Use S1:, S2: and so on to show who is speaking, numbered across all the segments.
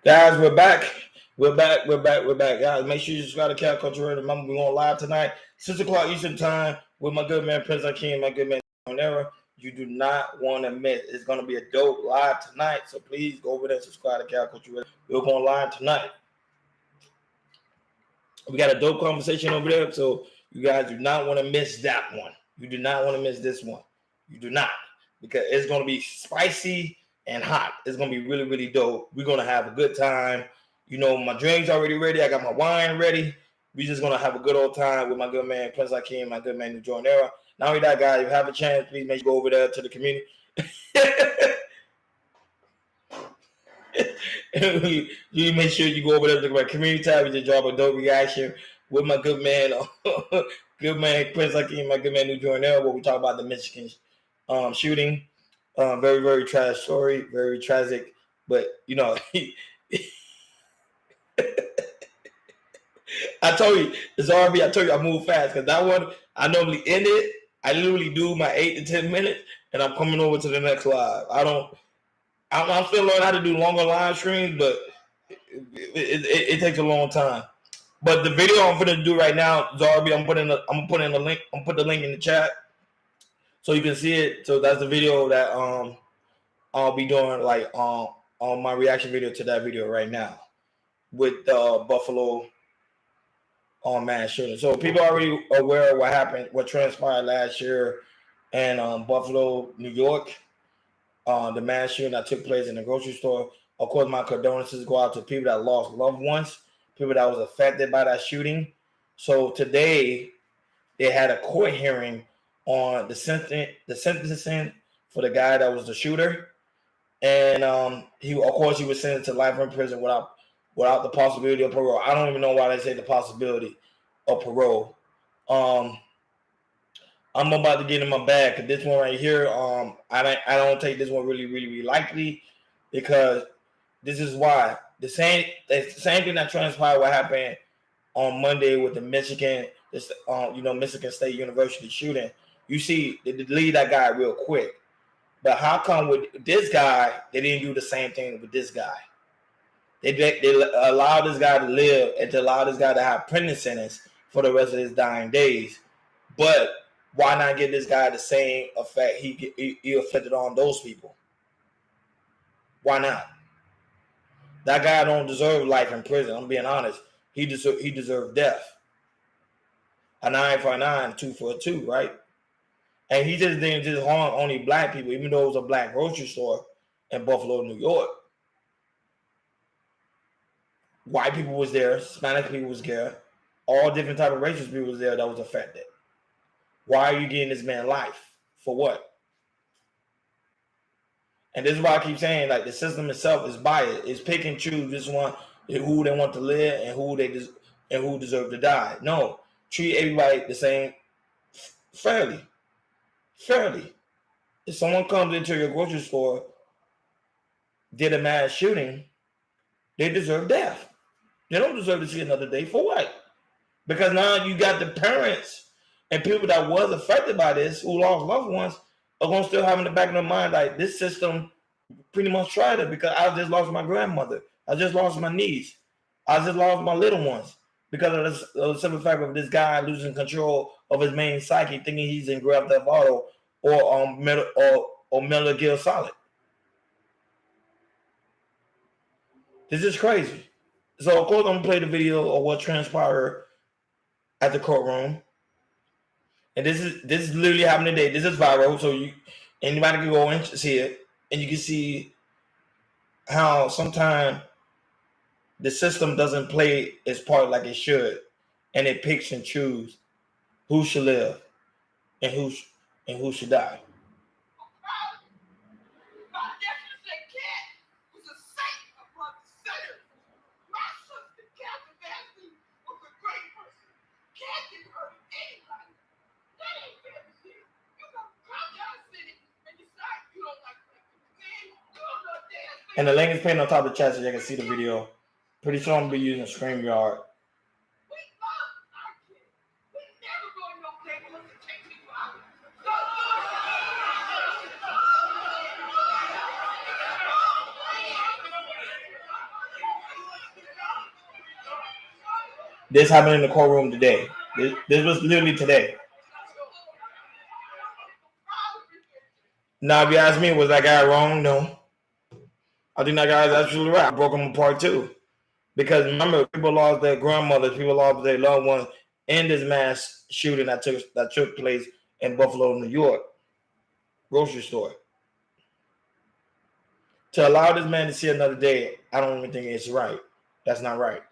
S1: Guys, we're back. We're back. Guys, make sure you subscribe to Cat Culture Radio. Remember, we're going live tonight, 6 o'clock Eastern Time, with my good man, Prince Akeem, my good man, Era. You do not want to miss. It's going to be a dope live tonight. So please go over there and subscribe to Cat Culture Radio. We're going live tonight. We got a dope conversation over there. So you guys do not want to miss that one. You do not want to miss this one. You do not. Because it's going to be spicy and hot. It's going to be really, really dope. We're going to have a good time. You know, my drink's already ready. I got my wine ready. We're just going to have a good old time with my good man, Prince Akeem, my good man, New Jordan Era. Not only that, guys, if you have a chance, please make sure you go over there to the community. You make sure you go over there to my community tab. We just drop a dope reaction with my good man, Prince Akeem, my good man, New Jordan Era, where we talk about the Michigan shooting. Very, very trash story, very tragic. But, you know, I told you, it's RB. I told you I move fast because that one, I normally end it. I literally do my 8 to 10 minutes, and I'm coming over to the next live. I'm still learning how to do longer live streams, but it takes a long time. But the video I'm gonna do right now, Zarby, I'm putting the link. I'm put the link in the chat so you can see it. So that's the video that I'll be doing like on my reaction video to that video right now with Buffalo on mass shooting. So people are already aware of what happened, what transpired last year in Buffalo, New York. The mass shooting that took place in the grocery store. Of course, my condolences go out to people that lost loved ones, people that was affected by that shooting. So today, they had a court hearing on the sentencing for the guy that was the shooter, and he was sentenced to life in prison without the possibility of parole. I don't even know why they say the possibility of parole. I'm about to get in my bag because this one right here, I don't take this one really, really, really lightly because this is why the same thing that transpired what happened on Monday with the Michigan State University shooting. You see, they deleted that guy real quick, but how come with this guy they didn't do the same thing with this guy? They allowed this guy to live and to allow this guy to have prison sentence for the rest of his dying days, but why not give this guy the same effect he afflicted on those people? Why not? That guy don't deserve life in prison. I'm being honest. He deserved death. A 9 for a 9, 2 for a 2, right? And he just didn't just harm only black people, even though it was a black grocery store in Buffalo, New York. White people was there, Hispanic people was there, all different type of racial people was there that was affected. Why are you getting this man life? For what? And this is why I keep saying, like, the system itself is biased. It's pick and choose this one, who they want to live and who deserve to die. No, treat everybody the same, fairly. If someone comes into your grocery store, did a mass shooting, they deserve death. They don't deserve to see another day. For what? Because now you got the parents and people that was affected by this, who lost loved ones, are going to still have in the back of their mind, like, this system pretty much tried it because I just lost my grandmother. I just lost my niece. I just lost my little ones because of the simple fact of this guy losing control of his main psyche, thinking he's in Grand Theft Auto or Metal Gear Solid. This is crazy. So, of course, I'm going to play the video of what transpired at the courtroom. And this is literally happening today. This is viral, so anybody can go and see it, and you can see how sometimes the system doesn't play its part like it should, and it picks and chooses who should live and who should die. And the link is pinned on top of the chat so you can see the video. Pretty sure I'm going to be using StreamYard. This happened in the courtroom today. This was literally today. Now, if you ask me, was that guy wrong? No. I think that guy is absolutely right. I broke him apart too. Because remember, people lost their grandmothers, people lost their loved ones in this mass shooting that took place in Buffalo, New York, grocery store. To allow this man to see another day, I don't even think it's right. That's not right.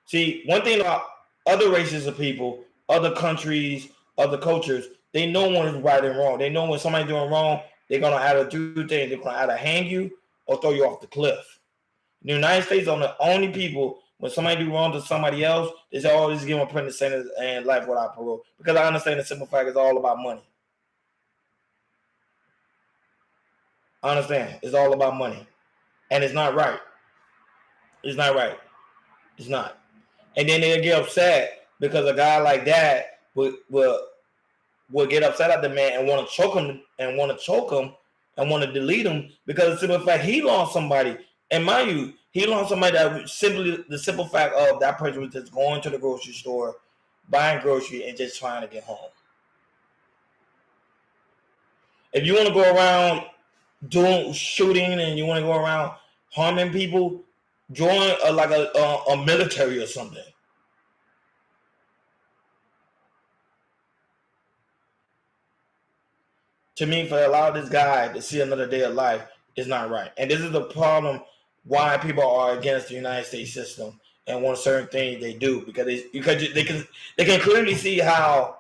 S1: See, one thing about other races of people, other countries, other cultures, they know when it's right and wrong. They know when somebody's doing wrong, they're gonna either do things, they're gonna either hang you or throw you off the cliff. The United States are the only people when somebody do wrong to somebody else, they say, "Oh, just give them a prison sentence and life without parole." Because I understand the simple fact it's all about money. I understand it's all about money, and it's not right. It's not right. It's not. And then they'll get upset because a guy like that will get upset at the man and want to choke him and want to delete him because the simple fact he lost somebody. And mind you, he lost somebody that simply the simple fact of that person was just going to the grocery store, buying grocery, and just trying to get home. If you want to go around doing shooting and you want to go around harming people, join a military or something. To me, for allow this guy to see another day of life is not right. And this is the problem why people are against the United States system and want certain things they do because they can clearly see how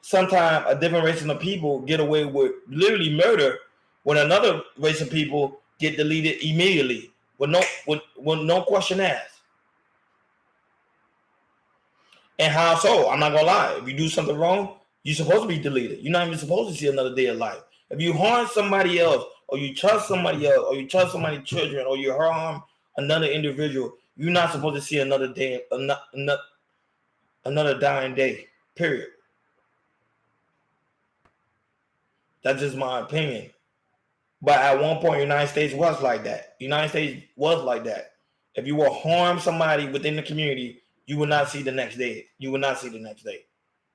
S1: sometimes a different race of people get away with literally murder when another race of people get deleted immediately with no question asked. And how so? I'm not gonna lie. If you do something wrong, you're supposed to be deleted. You're not even supposed to see another day of life. If you harm somebody else, or you trust somebody else, or you trust somebody's children, or you harm another individual, you're not supposed to see another day, another dying day. Period. That's just my opinion. But at one point, the United States was like that. The United States was like that. If you will harm somebody within the community, you will not see the next day. You will not see the next day.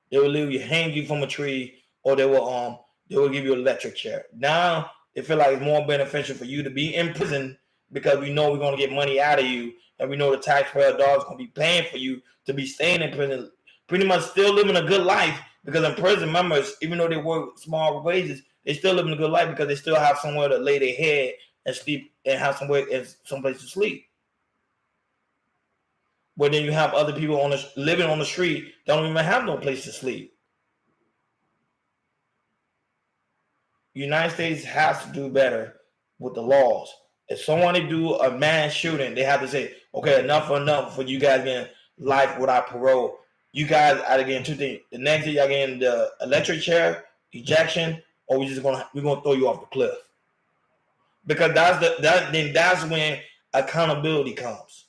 S1: They will literally hang you from a tree, or they will give you an electric chair. Now they feel like it's more beneficial for you to be in prison because we know we're gonna get money out of you, and we know the taxpayer dollars gonna be paying for you to be staying in prison, pretty much still living a good life. Because in prison members, even though they work small wages, they still living a good life because they still have somewhere to lay their head and sleep and have somewhere and someplace to sleep. But then you have other people living on the street that don't even have no place to sleep. The United States has to do better with the laws. If someone do a mass shooting, they have to say, okay, enough for you guys getting life without parole. You guys are getting two things. The next thing y'all getting the electric chair, ejection, or we're gonna throw you off the cliff. Because that's when accountability comes.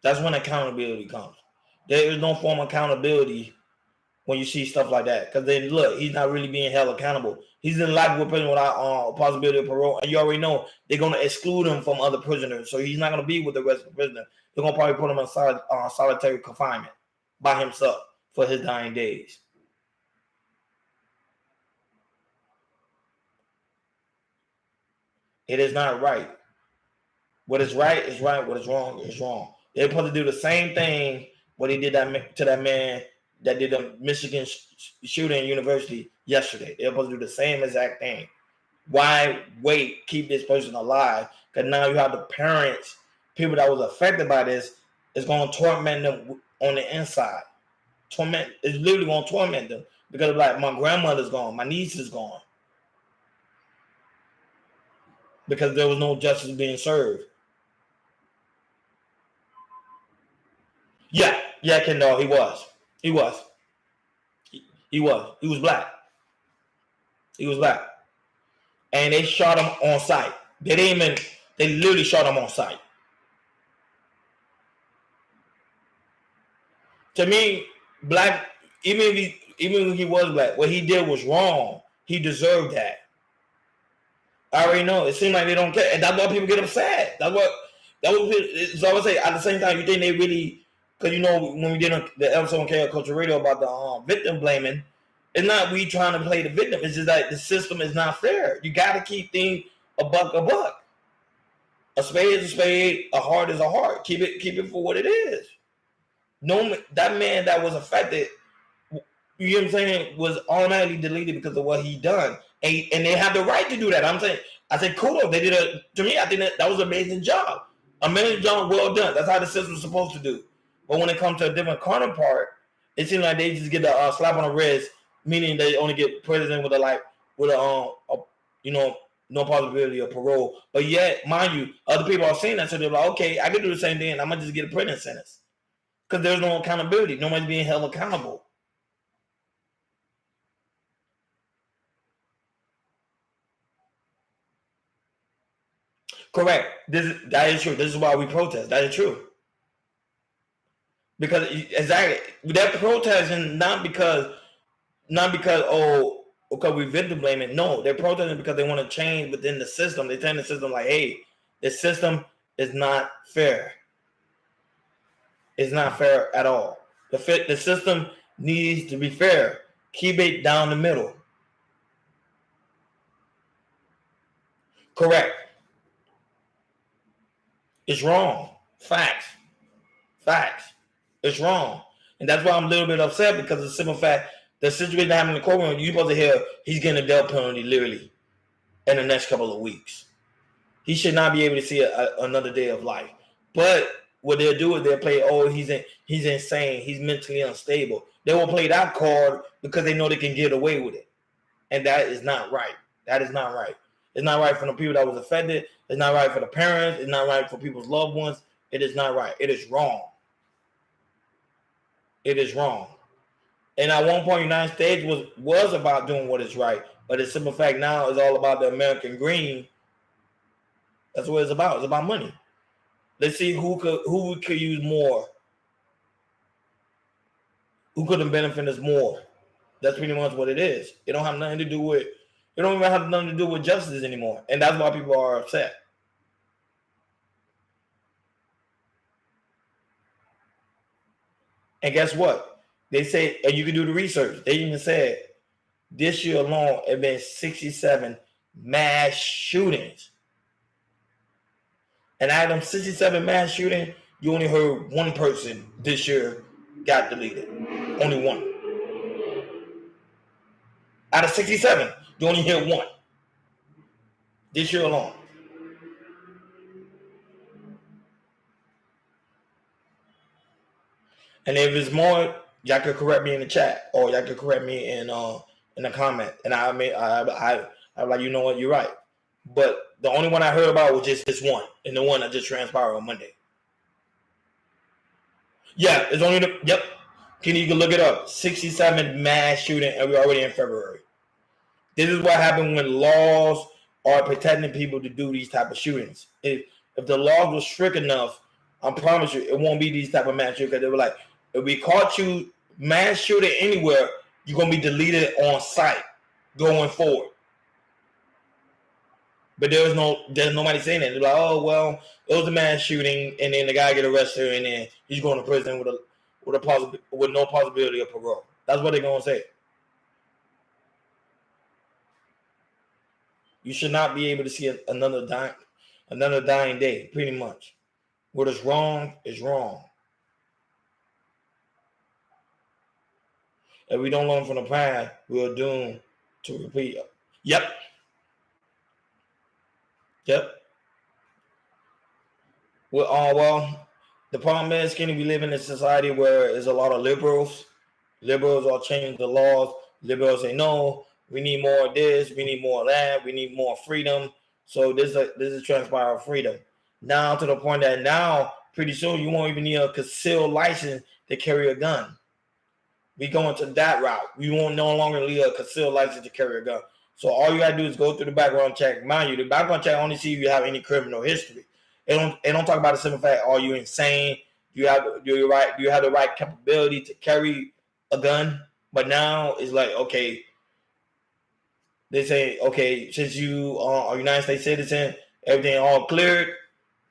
S1: That's when accountability comes. There is no form of accountability when you see stuff like that. Because then look, he's not really being held accountable. He's in life with prison without possibility of parole. And you already know they're going to exclude him from other prisoners. So he's not going to be with the rest of the prisoners. They're going to probably put him in solitary confinement by himself for his dying days. It is not right. What is right is right. What is wrong is wrong. They're supposed to do the same thing what he did to that man that did the Michigan shooting university yesterday. They're supposed to do the same exact thing. Why wait? Keep this person alive? Because now you have the parents, people that was affected by this, is going to torment them on the inside. It's literally going to torment them because like my grandmother's gone, my niece is gone because there was no justice being served. Yeah, Kendall, he was black. He was black. And they shot him on sight. They literally shot him on sight. To me, black, even if he was black, what he did was wrong. He deserved that. I already know. It seems like they don't care. And that's why people get upset. That was so I would say at the same time, you think they really, because when we did the episode on KL Culture Radio about the victim blaming, it's not we trying to play the victim. It's just that the system is not fair. You got to keep things a buck a buck. A spade is a spade. A heart is a heart. Keep it for what it is. No, that man that was affected, you know what I'm saying, was automatically deleted because of what he done, and they have the right to do that. I said kudos. They did to me. I think that was an amazing job. Amazing job, well done. That's how the system's supposed to do. But when it comes to a different counterpart, it seems like they just get a slap on the wrist, meaning they only get prison with no possibility of parole. But yet, mind you, other people are saying that, so they're like, okay, I can do the same thing. I'm gonna just get a prison sentence because there's no accountability. Nobody's being held accountable. Correct. That is true. This is why we protest. That is true. Because exactly, they're protesting not because we victim blaming. No, they're protesting because they want to change within the system. They tell the system like, hey, the system is not fair. It's not fair at all. The system needs to be fair. Keep it down the middle. Correct. It's wrong. Facts. It's wrong. And that's why I'm a little bit upset, because of the simple fact the situation happening in the courtroom, you're supposed to hear he's getting a death penalty literally in the next couple of weeks. He should not be able to see another day of life. But what they'll do is they'll play, he's insane, he's mentally unstable. They will play that card because they know they can get away with it. And that is not right. That is not right. It's not right for the people that was offended. It's not right for the parents. It's not right for people's loved ones. It is not right. It is wrong. It is wrong. And at one point, the United States was about doing what is right. But the simple fact now is all about the American dream. That's what it's about. It's about money. Let's see who could use more. Who could benefit us more? That's pretty much what it is. It don't have nothing to do with. It don't even have nothing to do with justice anymore, and that's why people are upset. And guess what? They say, and you can do the research. They even said this year alone, it been 67 mass shootings. And out of them 67 mass shootings, you only heard one person this year got deleted. Only one. Out of 67, you only hear one. This year alone. And if it's more, y'all could correct me in the chat, or y'all could correct me in the comment. And I'm like, you know what, you're right. But the only one I heard about was just this one, and the one that just transpired on Monday. Yeah, it's only yep. You can look it up. 67 mass shooting, and we're already in February. This is what happened when laws are protecting people to do these type of shootings. If the laws were strict enough, I promise you, it won't be these type of mass shootings. Because they were like, if we caught you mass shooting anywhere, you're gonna be deleted on site going forward. But there's nobody saying that. They're like, oh well, it was a mass shooting, and then the guy get arrested, and then he's going to prison with no possibility of parole. That's what they're gonna say. You should not be able to see another dying day, pretty much. What is wrong is wrong. If we don't learn from the past, we're doomed to repeat. Yep. Well, the problem is, Kenny, we live in a society where there's a lot of liberals. Liberals are changing the laws. Liberals say, no, we need more of this, we need more of that, we need more freedom. So this is transpiring freedom. Now to the point that now, pretty soon, you won't even need a concealed license to carry a gun. We going to that route. We won't no longer need a concealed license to carry a gun. So all you gotta do is go through the background check. Mind you, the background check only see if you have any criminal history. They don't talk about the simple fact, are you insane? Do you have the right capability to carry a gun? But now it's like, okay, they say, okay, since you are a United States citizen, everything all cleared,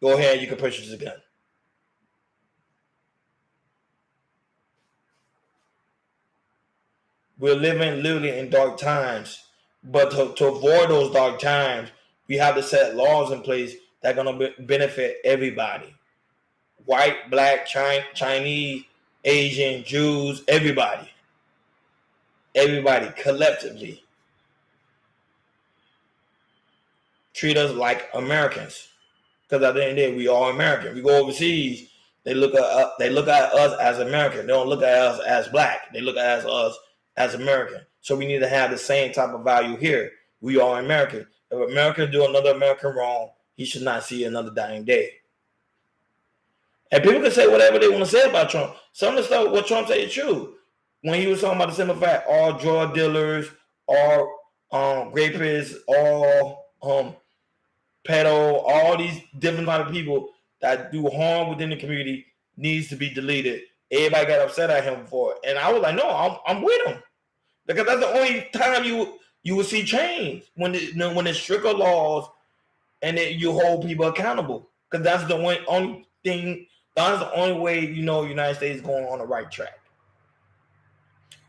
S1: go ahead, you can purchase a gun. We're living literally in dark times, but to avoid those dark times, we have to set laws in place that are going to benefit everybody. White, black, Chinese, Asian, Jews, everybody. Everybody collectively. Treat us like Americans. Because at the end of the day, we are American. We go overseas, they look at us as American. They don't look at us as black. They look at us as American. So we need to have the same type of value here. We are American. If Americans do another American wrong, he should not see another dying day. And people can say whatever they want to say about Trump. Some of the stuff what Trump said is true. When he was talking about the simple fact, all drug dealers, all rapists, all pedo, all these different kind of people that do harm within the community needs to be deleted. Everybody got upset at him for it, and I was like, no, I'm with him, because that's the only time you will see change when there's stricter laws and you hold people accountable, because that's the only thing. That's the only way the United States is going on the right track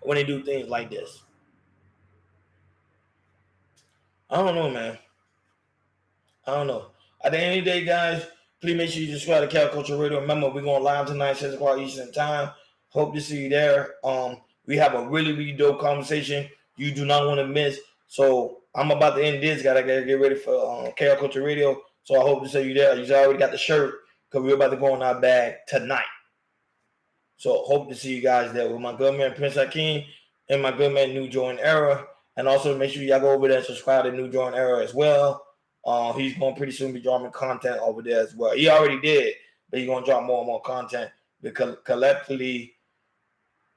S1: when they do things like this. I don't know, man. I don't know. At the end of the day, guys, please make sure you subscribe to Cat Culture Radio. Remember, we're going live tonight, 6 o'clock Eastern Time. Hope to see you there. We have a really, really dope conversation you do not want to miss. So I'm about to end this. Gotta get ready for Cat Culture Radio. So I hope to see you there. You already got the shirt because we're about to go in our bag tonight. So hope to see you guys there with my good man Prince Hakeem and my good man New Jordan Era. And also make sure y'all go over there and subscribe to New Jordan Era as well. He's going to pretty soon be dropping content over there as well. He already did, but he's going to drop more and more content because collectively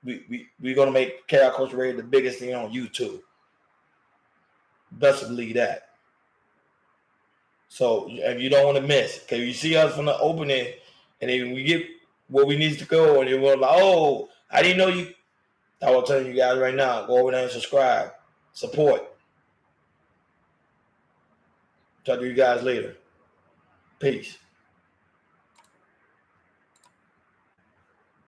S1: we're going to make Chaos Culture Radio the biggest thing on YouTube. Best believe that. So if you don't want to miss, because you see us from the opening, and then we get where we need to go, and then we're like, oh, I didn't know you. I will tell you guys right now, go over there and subscribe. Support. Talk to you guys later. Peace.